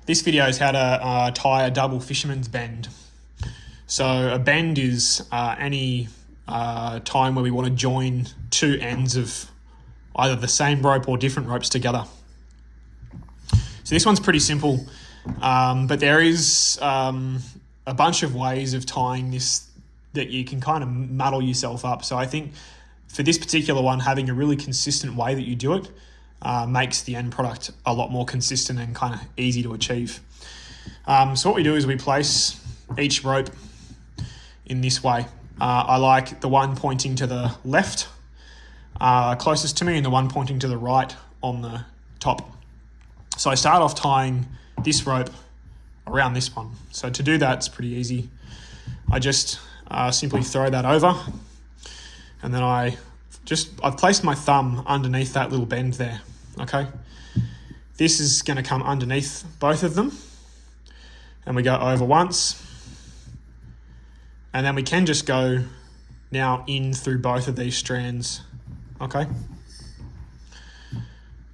This video is how to tie a double fisherman's bend. So a bend is any time where we want to join two ends of either the same rope or different ropes together. So this one's pretty simple, but there is a bunch of ways of tying this that you can kind of muddle yourself up. So I think for this particular one, having a really consistent way that you do it makes the end product a lot more consistent and kind of easy to achieve. So what we do is we place each rope in this way. I like the one pointing to the left closest to me and the one pointing to the right on the top. So I start off tying this rope around this one. So to do that, it's pretty easy. I just simply throw that over, and then I've placed my thumb underneath that little bend there, okay? This is going to come underneath both of them, and we go over once, and then we can just go now in through both of these strands, okay,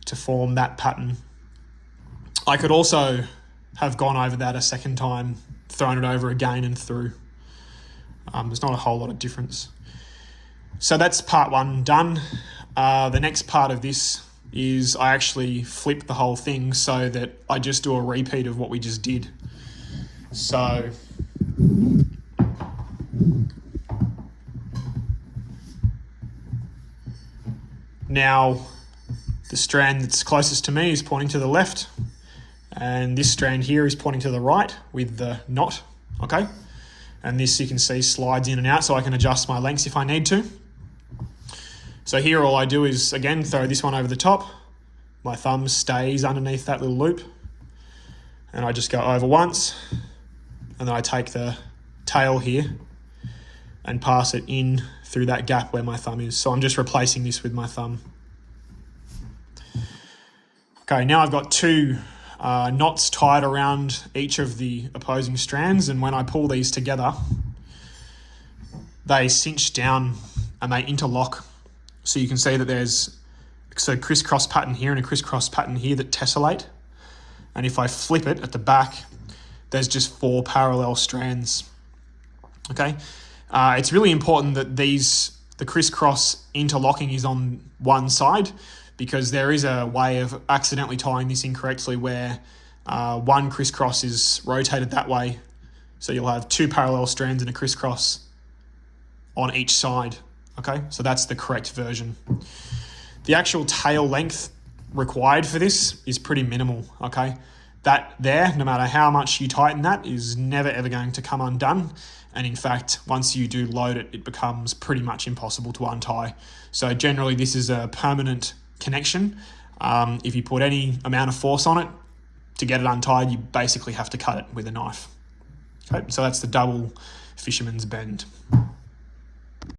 to form that pattern. I could also have gone over that a second time, thrown it over again and through. There's not a whole lot of difference. So that's part one done. The next part of this is I actually flip the whole thing so that I just do a repeat of what we just did. So now the strand that's closest to me is pointing to the left, and this strand here is pointing to the right with the knot, okay? And this, you can see, slides in and out, so I can adjust my lengths if I need to. So here all I do is, again, throw this one over the top. My thumb stays underneath that little loop, and I just go over once, and then I take the tail here and pass it in through that gap where my thumb is. So I'm just replacing this with my thumb. Okay, now I've got two knots tied around each of the opposing strands, and when I pull these together, they cinch down and they interlock. So you can see that there's a crisscross pattern here and a crisscross pattern here that tessellate. And if I flip it at the back, there's just 4 parallel strands. Okay, it's really important that the crisscross interlocking is on one side, because there is a way of accidentally tying this incorrectly where one crisscross is rotated that way. So you'll have 2 parallel strands and a crisscross on each side, okay? So that's the correct version. The actual tail length required for this is pretty minimal, okay? That there, no matter how much you tighten that, is never ever going to come undone. And in fact, once you do load it, it becomes pretty much impossible to untie. So generally this is a permanent connection. If you put any amount of force on it to get it untied, you basically have to cut it with a knife. Okay, so that's the double fisherman's bend.